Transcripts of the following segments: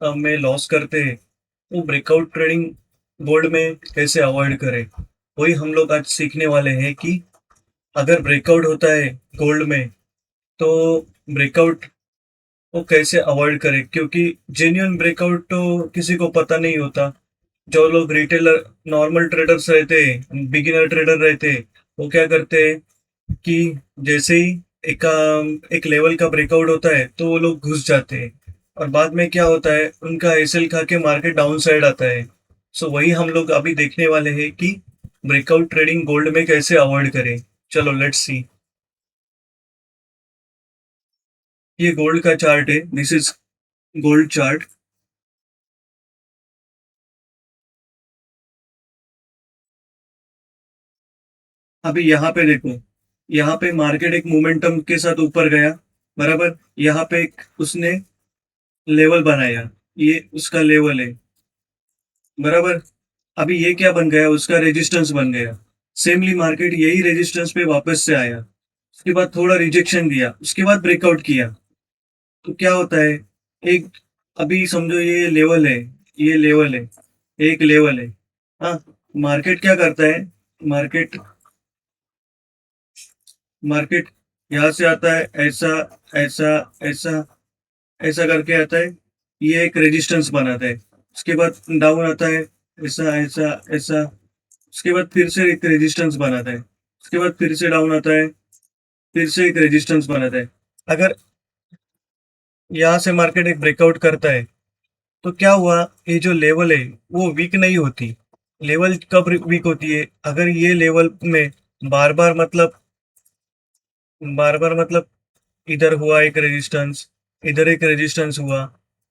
में लॉस करते हैं, वो ब्रेकआउट ट्रेडिंग गोल्ड में कैसे अवॉइड करें, वही हम लोग आज सीखने वाले हैं कि अगर ब्रेकआउट होता है गोल्ड में, तो ब्रेकआउट को कैसे अवॉइड करें, क्योंकि जेन्युइन ब्रेकआउट तो किसी को पता नहीं होता। जो लोग रिटेलर नॉर्मल ट्रेडर्स रहते हैं, बिगिनर ट्रेडर रहते हैं, वो क्या करते हैं कि जैसे ही एक लेवल का ब्रेकआउट होता है तो वो लोग घुस जाते हैं, और बाद में क्या होता है, उनका एसएल खा के मार्केट डाउन साइड आता है। सो वही हम लोग अभी देखने वाले हैं कि ब्रेकआउट ट्रेडिंग गोल्ड में कैसे अवॉइड करें। चलो लेट्स सी। ये गोल्ड का चार्ट है, दिस इज गोल्ड चार्ट। अभी यहाँ पे देखो, यहाँ पे मार्केट एक मोमेंटम के साथ ऊपर गया, बराबर। यहाँ पे एक उसने लेवल बनाया, ये उसका लेवल है, बराबर। अभी ये क्या बन गया, उसका रेजिस्टेंस बन गया। सेमली मार्केट यही रेजिस्टेंस पे वापस से आया, उसके बाद थोड़ा रिजेक्शन दिया, उसके बाद ब्रेकआउट किया। तो क्या होता है, एक, अभी समझो ये लेवल है, ये लेवल है, एक लेवल है। हाँ, मार्केट क्या करता है, मार्केट मार्केट यहाँ से आता है, ऐसा ऐसा ऐसा ऐसा करके आता है, ये एक रेजिस्टेंस बनाता है। उसके बाद डाउन आता है, ऐसा ऐसा ऐसा, उसके बाद फिर से एक रेजिस्टेंस बनाता है, उसके बाद फिर से डाउन आता है, फिर से एक रेजिस्टेंस बनाता है। अगर यहाँ से मार्केट एक ब्रेकआउट करता है, तो क्या हुआ, ये जो लेवल है वो वीक नहीं होती। लेवल कब वीक होती है, अगर ये लेवल में बार बार मतलब बार बार इधर हुआ एक रेजिस्टेंस, इधर एक रेजिस्टेंस हुआ,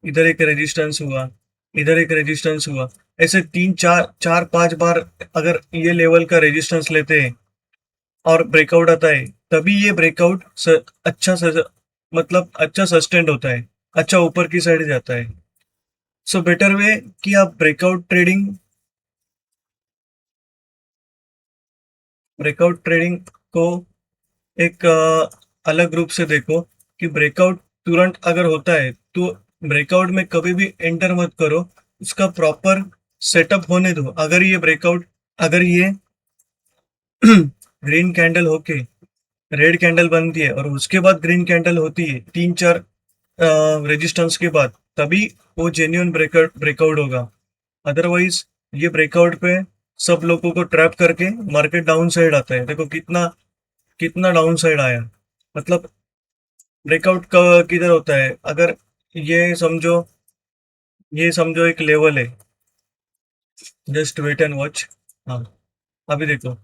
इधर एक रेजिस्टेंस हुआ, इधर एक रेजिस्टेंस हुआ, ऐसे तीन चार चार पांच बार अगर ये लेवल का रेजिस्टेंस लेते हैं और ब्रेकआउट आता है, तभी ये ब्रेकआउट मतलब अच्छा सस्टेंड होता है, अच्छा ऊपर की साइड जाता है। सो बेटर वे कि आप ब्रेकआउट ट्रेडिंग को एक अलग रूप से देखो, कि ब्रेकआउट तुरंत अगर होता है तो ब्रेकआउट में कभी भी एंटर मत करो, उसका प्रॉपर सेटअप होने दो। अगर ये ग्रीन कैंडल होके रेड कैंडल बनती है और उसके बाद ग्रीन कैंडल होती है तीन चार रेजिस्टेंस के बाद, तभी वो जेन्युइन ब्रेकआउट ब्रेकआउट होगा। अदरवाइज ये ब्रेकआउट पे सब लोगों को ट्रैप करके मार्केट डाउन साइड आता है। देखो कितना कितना डाउन साइड आया, मतलब ब्रेकआउट का किधर होता है, अगर ये समझो ये समझो एक लेवल है, जस्ट वेट एंड वॉच। हाँ, अभी देखो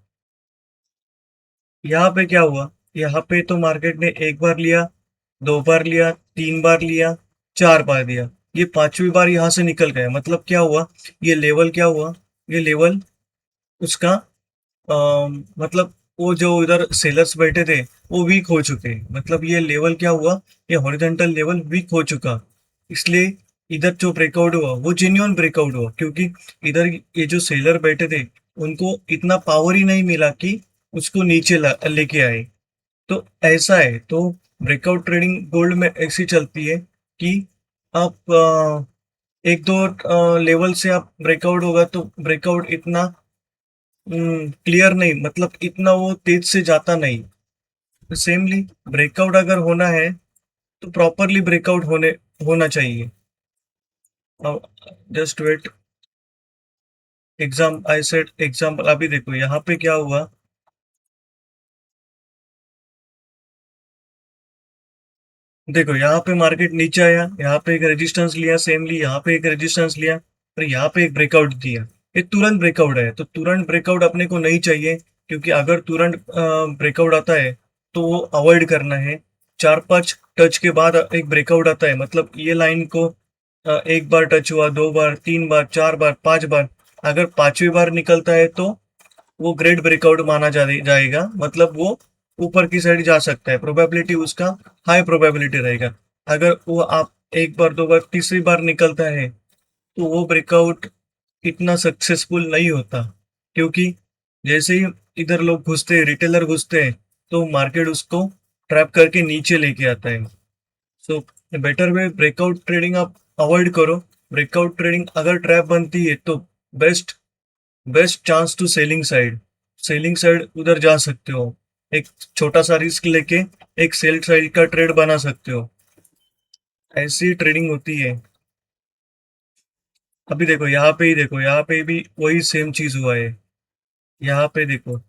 यहाँ पे क्या हुआ, यहाँ पे तो मार्केट ने एक बार लिया, दो बार लिया, तीन बार लिया, चार बार लिया, ये पांचवी बार यहाँ से निकल गया। मतलब क्या हुआ, ये लेवल क्या हुआ, ये लेवल उसका मतलब वो जो इधर सेलर्स बैठे थे वो वीक हो चुके, मतलब ये लेवल क्या हुआ, ये हॉरिजॉन्टल लेवल वीक हो चुका। इसलिए इधर जो ब्रेकआउट हुआ वो जेन्युइन ब्रेकआउट हुआ, क्योंकि इधर ये जो सेलर बैठे थे उनको इतना पावर ही नहीं मिला कि उसको नीचे लेके आए। तो ऐसा है, तो ब्रेकआउट ट्रेडिंग गोल्ड में ऐसी चलती है कि आप एक दो लेवल से आप ब्रेकआउट होगा तो ब्रेकआउट इतना क्लियर नहीं, मतलब इतना वो तेज से जाता नहीं। सेमली ब्रेकआउट अगर होना है तो प्रॉपरली ब्रेकआउट होना चाहिए। अब just wait, I said example. अभी देखो यहाँ पे क्या हुआ, देखो यहाँ पे मार्केट नीचे आया, यहाँ पे एक रेजिस्टेंस लिया, सेमली यहाँ पे एक रेजिस्टेंस लिया, और यहाँ पे एक ब्रेकआउट दिया। ये तुरंत ब्रेकआउट है, तो तुरंत ब्रेकआउट अपने को नहीं चाहिए, क्योंकि अगर तुरंत ब्रेकआउट आता है तो वो अवॉइड करना है। चार पांच टच के बाद एक ब्रेकआउट आता है, मतलब ये लाइन को एक बार टच हुआ, दो बार, तीन बार, चार बार, पांच बार, अगर पांचवी बार निकलता है तो वो ग्रेट ब्रेकआउट माना जाएगा, मतलब वो ऊपर की साइड जा सकता है, प्रोबेबिलिटी उसका हाई प्रोबेबिलिटी रहेगा। अगर वो आप एक बार, दो बार, तीसरी बार निकलता है तो वो ब्रेकआउट इतना सक्सेसफुल नहीं होता, क्योंकि जैसे ही इधर लोग घुसते हैं, रिटेलर घुसते हैं, तो मार्केट उसको ट्रैप करके नीचे लेके आता है। So better way breakout trading आप अवॉइड करो, ब्रेकआउट ट्रेडिंग अगर ट्रैप बनती है तो best best chance to selling side उधर जा सकते हो। एक छोटा सा रिस्क लेके एक सेल साइड का ट्रेड बना सकते हो। ऐसी ट्रेडिंग होती है। अभी देखो यहाँ पे ही देखो, यहाँ पे भी वही सेम चीज हुआ है। यहाँ पे देखो,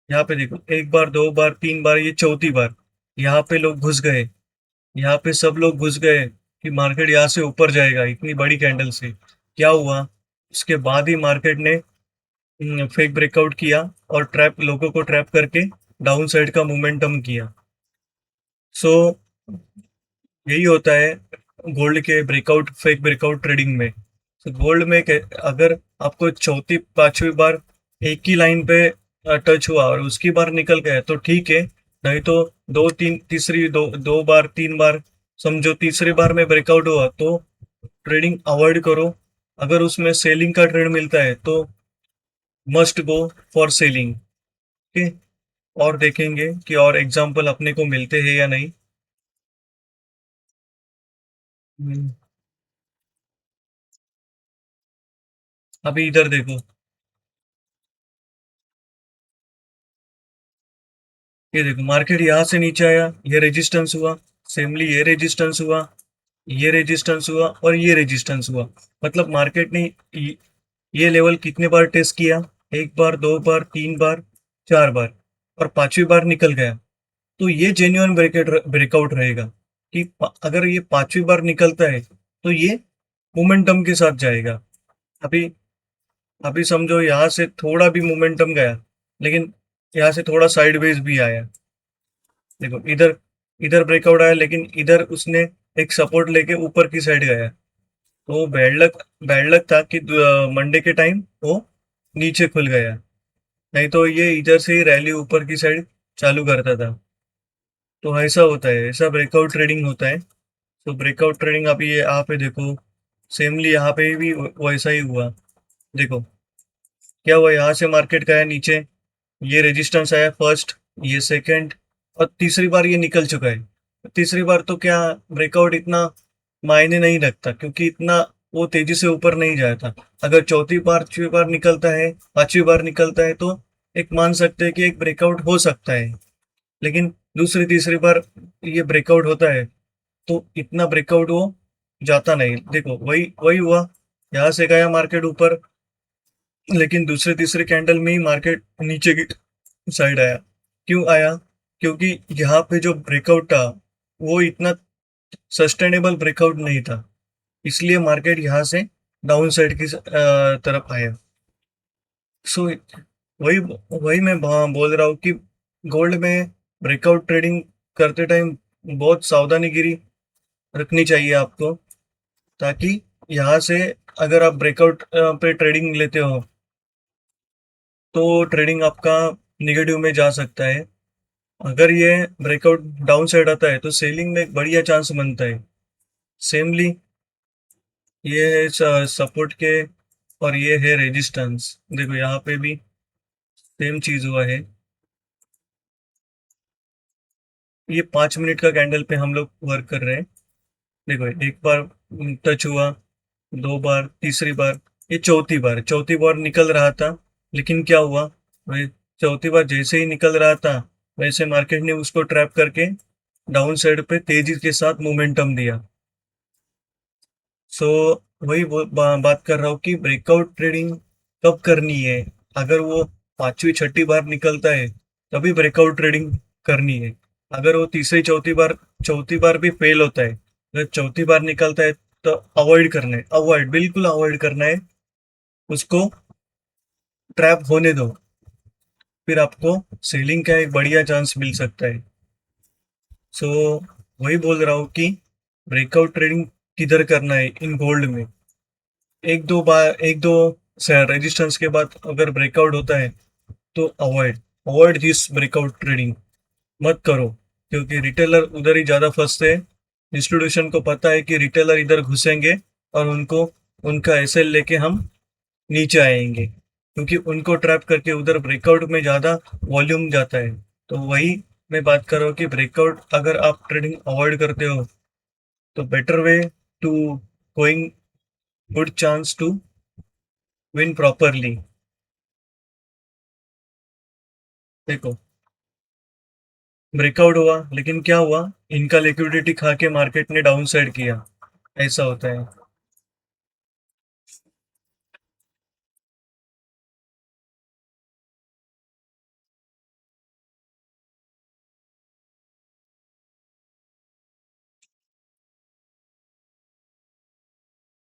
यहाँ पे देखो, एक बार, दो बार, तीन बार, ये चौथी बार यहाँ पे लोग घुस गए। यहाँ पे सब लोग घुस गए कि मार्केट यहाँ से ऊपर जाएगा इतनी बड़ी कैंडल से। क्या हुआ? उसके बाद ही मार्केट ने फेक ब्रेकआउट किया और ट्रैप लोगों को ट्रैप करके डाउन साइड का मोमेंटम किया। सो यही होता है गोल्ड के ब्रेकआउट फेक ब्रेकआउट ट्रेडिंग में। तो गोल्ड में अगर आपको चौथी पांचवी बार एक ही लाइन पे टच हुआ और उसकी बार निकल गया तो ठीक है। नहीं तो दो तीन तीसरी दो दो बार तीन बार, समझो तीसरी बार में ब्रेकआउट हुआ तो ट्रेडिंग अवॉइड करो। अगर उसमें सेलिंग का ट्रेड मिलता है तो must go for selling. Okay. और देखेंगे कि और एग्जांपल अपने को मिलते हैं या नहीं। हम्म, अभी इधर देखो, ये देखो मार्केट यहाँ से नीचे आया, ये रेजिस्टेंस हुआ, सेमली ये रेजिस्टेंस हुआ, ये रेजिस्टेंस हुआ और ये रेजिस्टेंस हुआ। मतलब मार्केट ने ये लेवल कितने बार टेस्ट किया? एक बार, दो बार, तीन बार, चार बार, और पांचवी बार निकल गया। तो ये जेन्युइन ब्रेकआउट रहेगा कि अगर ये पांचवी बार निकलता है तो ये मोमेंटम के साथ जाएगा। अभी अभी समझो यहाँ से थोड़ा भी मोमेंटम गया, लेकिन यहाँ से थोड़ा साइडवेज भी आया। देखो इधर, इधर ब्रेकआउट आया लेकिन इधर उसने एक सपोर्ट लेके ऊपर की साइड गया। तो बैड लक था कि मंडे के टाइम वो नीचे खुल गया। नहीं तो ये इधर से ही रैली ऊपर की साइड चालू करता था। तो ऐसा होता है, ऐसा ब्रेकआउट ट्रेडिंग होता है। तो ब्रेकआउट ट्रेडिंग अभी ये यहाँ पे देखो, सेमली यहाँ पे भी वैसा ही हुआ। देखो क्या हुआ, यहाँ से मार्केट गया नीचे, ये रेजिस्टेंस आया फर्स्ट, ये सेकंड, और तीसरी बार ये निकल चुका है। तीसरी बार तो क्या ब्रेकआउट इतना मायने नहीं रखता क्योंकि इतना वो तेजी से ऊपर नहीं जाता। अगर चौथी पांचवी बार निकलता है, पांचवी बार निकलता है तो एक मान सकते हैं कि एक ब्रेकआउट हो सकता है। लेकिन दूसरी तीसरी बार ये ब्रेकआउट होता है तो इतना ब्रेकआउट वो जाता नहीं। देखो वही वही हुआ, यहाँ से गया मार्केट ऊपर, लेकिन दूसरे तीसरे कैंडल में ही मार्केट नीचे की साइड आया। क्यों आया? क्योंकि यहाँ पे जो ब्रेकआउट था वो इतना सस्टेनेबल ब्रेकआउट नहीं था, इसलिए मार्केट यहाँ से डाउन साइड की तरफ आया। सो वही वही मैं बोल रहा हूँ कि गोल्ड में ब्रेकआउट ट्रेडिंग करते टाइम बहुत सावधानीगिरी रखनी चाहिए आपको, ताकि यहाँ से अगर आप ब्रेकआउट पे ट्रेडिंग लेते हो तो ट्रेडिंग आपका निगेटिव में जा सकता है। अगर ये ब्रेकआउट डाउन साइड आता है तो सेलिंग में एक बढ़िया चांस बनता है। सेमली ये है सपोर्ट के और ये है रेजिस्टेंस। देखो यहाँ पे भी सेम चीज हुआ है। ये 5 मिनट का कैंडल पे हम लोग वर्क कर रहे हैं। देखो एक बार टच हुआ, दो बार, तीसरी बार, ये चौथी बार निकल रहा था। लेकिन क्या हुआ, वही चौथी बार जैसे ही निकल रहा था वैसे मार्केट ने उसको ट्रैप करके डाउन साइड पे तेजी के साथ मोमेंटम दिया। सो वही बात कर रहा हूँ कि ब्रेकआउट ट्रेडिंग कब करनी है। अगर वो पांचवी छठी बार निकलता है तभी ब्रेकआउट ट्रेडिंग करनी है। अगर वो तीसरी चौथी बार भी फेल होता है, अगर चौथी बार निकलता है तो अवॉइड करना है, अवॉइड बिल्कुल अवॉइड करना है। उसको ट्रैप होने दो, फिर आपको सेलिंग का एक बढ़िया चांस मिल सकता है। सो वही बोल रहा हूँ कि ब्रेकआउट ट्रेडिंग किधर करना है इन गोल्ड में। एक दो रेजिस्टेंस के बाद अगर ब्रेकआउट होता है तो avoid avoid this breakout trading मत करो, क्योंकि रिटेलर उधर ही ज्यादा फंसते हैं। इंस्टीट्यूशन को पता है कि रिटेलर इधर घुसेंगे और उनको उनका एसएल लेके हम नीचे आएंगे, क्योंकि उनको ट्रैप करके उधर ब्रेकआउट में ज्यादा वॉल्यूम जाता है। तो वही मैं बात कर रहा हूँ कि ब्रेकआउट अगर आप ट्रेडिंग अवॉइड करते हो तो better way to going good chance to win properly. देखो, ब्रेकआउट हुआ लेकिन क्या हुआ, इनका लिक्विडिटी खा के मार्केट ने डाउन साइड किया, ऐसा होता है।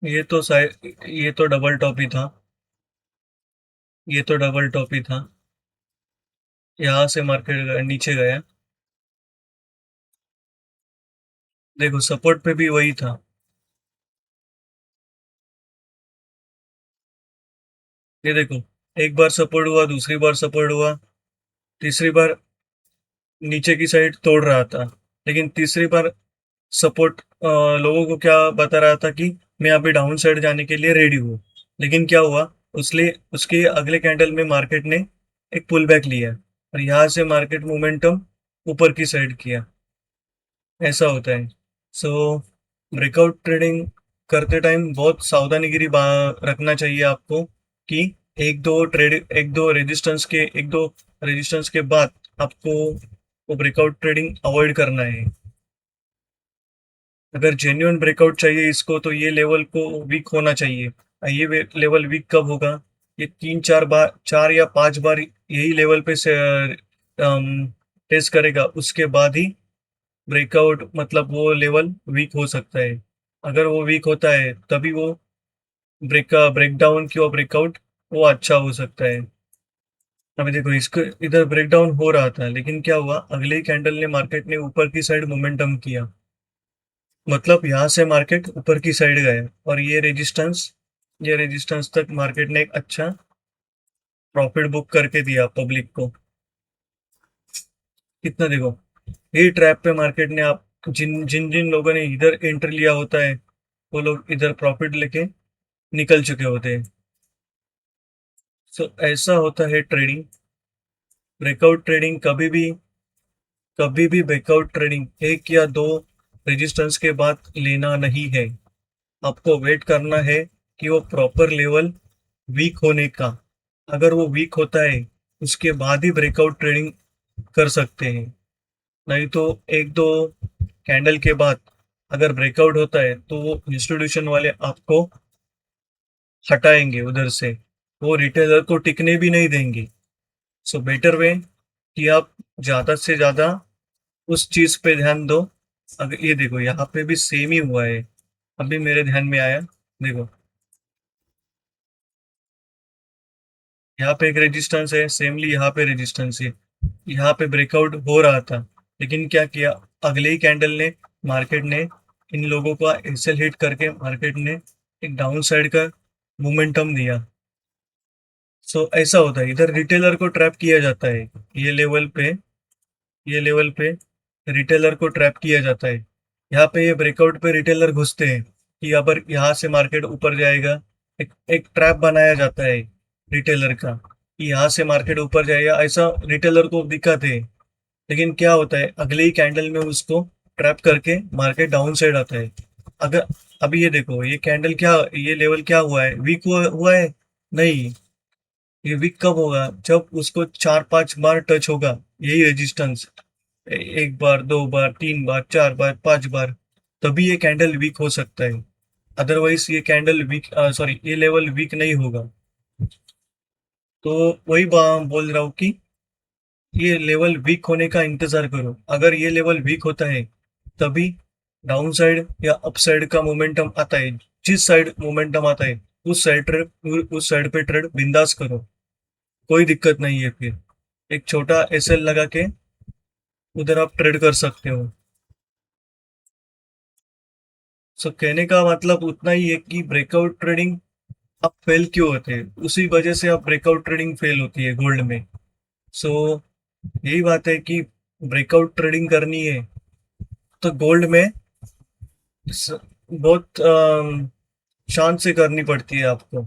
ये तो डबल टॉप ही था। ये तो डबल टॉप ही था। यहाँ से मार्केट नीचे गया। देखो सपोर्ट पे भी वही था। ये देखो, एक बार सपोर्ट हुआ, दूसरी बार सपोर्ट हुआ, तीसरी बार नीचे की साइड तोड़ रहा था, लेकिन तीसरी बार सपोर्ट लोगों को क्या बता रहा था कि मैं अभी डाउन साइड जाने के लिए रेडी हूँ। लेकिन क्या हुआ, उसने उसके अगले कैंडल में मार्केट ने एक पुल बैक लिया और यहाँ से मार्केट मोमेंटम ऊपर की साइड किया, ऐसा होता है। सो ब्रेकआउट ट्रेडिंग करते टाइम बहुत सावधानीगिरी रखना चाहिए आपको कि एक दो रेजिस्टेंस के बाद आपको वो ब्रेकआउट ट्रेडिंग अवॉइड करना है। अगर जेन्युइन ब्रेकआउट चाहिए इसको तो ये लेवल को वीक होना चाहिए। ये लेवल वीक कब होगा, ये तीन चार बार, चार या पांच बार यही लेवल पे से टेस्ट करेगा, उसके बाद ही ब्रेकआउट मतलब वो लेवल वीक हो सकता है। अगर वो वीक होता है तभी वो ब्रेकडाउन की और ब्रेकआउट वो अच्छा हो सकता है। अभी देखो, इसको इधर ब्रेकडाउन हो रहा था लेकिन क्या हुआ, अगले ही कैंडल ने मार्केट ने ऊपर की साइड मोमेंटम किया, मतलब यहाँ से मार्केट ऊपर की साइड गया और ये रेजिस्टेंस तक मार्केट ने एक अच्छा प्रॉफिट बुक करके दिया पब्लिक को। कितना देखो, ये ट्रैप पे मार्केट ने आप जिन जिन जिन लोगों ने इधर एंट्री लिया होता है वो लोग इधर प्रॉफिट लेके निकल चुके होते हैं। सो ऐसा होता है ट्रेडिंग। ब्रेकआउट ट्रेडिंग कभी भी ब्रेकआउट ट्रेडिंग एक या दो रेजिस्टेंस के बाद लेना नहीं है। आपको वेट करना है कि वो प्रॉपर लेवल वीक होने का, अगर वो वीक होता है उसके बाद ही ब्रेकआउट ट्रेडिंग कर सकते हैं। नहीं तो एक दो कैंडल के बाद अगर ब्रेकआउट होता है तो वो इंस्टीट्यूशन वाले आपको हटाएंगे उधर से, वो रिटेलर को टिकने भी नहीं देंगे। सो बेटर वे कि आप ज्यादा से ज्यादा उस चीज पे ध्यान दो। अगर ये देखो यहाँ पे भी सेम ही हुआ है, अभी मेरे ध्यान में आया। देखो यहाँ पे एक रेजिस्टेंस है, सेमली यहाँ पे रेजिस्टेंस है, यहाँ पे ब्रेकआउट हो रहा था, लेकिन क्या किया, अगले ही कैंडल ने मार्केट ने इन लोगों का एक्सेल हिट करके मार्केट ने एक डाउन साइड का मोमेंटम दिया। सो ऐसा होता है, इधर रिटेलर को ट्रैप किया जाता है। ये लेवल पे ये लेवल पे रिटेलर को ट्रैप किया जाता है। यहाँ पे ये ब्रेकआउट पे रिटेलर घुसते हैं कि अगर यहाँ से मार्केट ऊपर जाएगा, एक ट्रैप बनाया जाता है रिटेलर का कि यहाँ से मार्केट ऊपर जाएगा, ऐसा रिटेलर को दिखाते हैं। लेकिन क्या होता है, अगले ही कैंडल में उसको ट्रैप करके मार्केट डाउन साइड आता है। अगर अभी ये देखो, ये लेवल क्या हुआ है, वीक हुआ है। नहीं, ये वीक कब होगा, जब उसको चार पांच बार टच होगा यही रेजिस्टेंस, एक बार, दो बार, तीन बार, चार बार, पांच बार, तभी ये कैंडल वीक हो सकता है। अदरवाइज ये कैंडल वीक, सॉरी, ये लेवल वीक नहीं होगा। तो वही बोल रहा हूँ कि ये लेवल वीक होने का इंतजार करो। अगर ये लेवल वीक होता है तभी डाउन साइड या अप साइड का मोमेंटम आता है, जिस साइड मोमेंटम आता है उस साइड पे ट्रेड बिंदास करो, कोई दिक्कत नहीं है। फिर एक छोटा एसएल लगा के उधर आप ट्रेड कर सकते हो। सो कहने का मतलब उतना ही है कि ब्रेकआउट ट्रेडिंग आप फेल क्यों होते हैं, उसी वजह से आप ब्रेकआउट ट्रेडिंग फेल होती है गोल्ड में। सो यही बात है कि ब्रेकआउट ट्रेडिंग करनी है तो गोल्ड में बहुत शान से करनी पड़ती है आपको,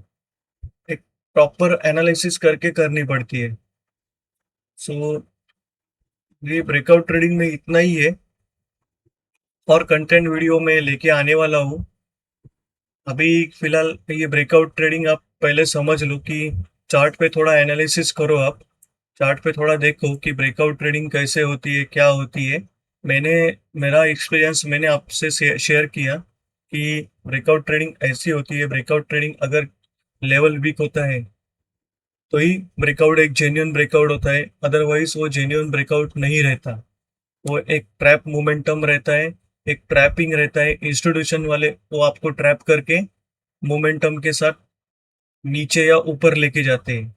एक प्रॉपर एनालिसिस करके करनी पड़ती है। सो ये ब्रेकआउट ट्रेडिंग में इतना ही है, और कंटेंट वीडियो में लेके आने वाला हूँ। अभी फिलहाल ये ब्रेकआउट ट्रेडिंग आप पहले समझ लो कि चार्ट पे थोड़ा एनालिसिस करो आप। चार्ट पे थोड़ा देखो कि ब्रेकआउट ट्रेडिंग कैसे होती है, क्या होती है। मैंने मेरा एक्सपीरियंस मैंने आपसे शेयर किया कि ब्रेकआउट ट्रेडिंग ऐसी होती है। ब्रेकआउट ट्रेडिंग अगर लेवल वीक होता है तो ही ब्रेकआउट एक जेन्युइन ब्रेकआउट होता है, अदरवाइज वो जेन्युइन ब्रेकआउट नहीं रहता। वो एक ट्रैप मोमेंटम रहता है, एक ट्रैपिंग रहता है। इंस्टीट्यूशन वाले वो आपको ट्रैप करके मोमेंटम के साथ नीचे या ऊपर लेके जाते हैं।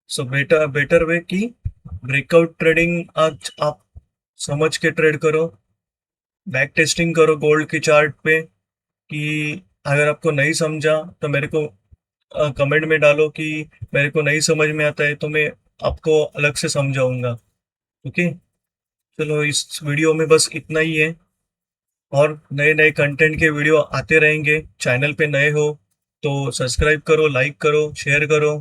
सो बेटर बेटर वे कि ब्रेकआउट ट्रेडिंग आज आप समझ के ट्रेड करो। बैक टेस्टिंग करो गोल्ड की चार्ट पे कि अगर आपको नहीं समझा तो मेरे को कमेंट में डालो कि मेरे को नहीं समझ में आता है, तो मैं आपको अलग से समझाऊंगा। ओके, चलो इस वीडियो में बस इतना ही है। और नए नए कंटेंट के वीडियो आते रहेंगे। चैनल पे नए हो तो सब्सक्राइब करो, लाइक करो, शेयर करो।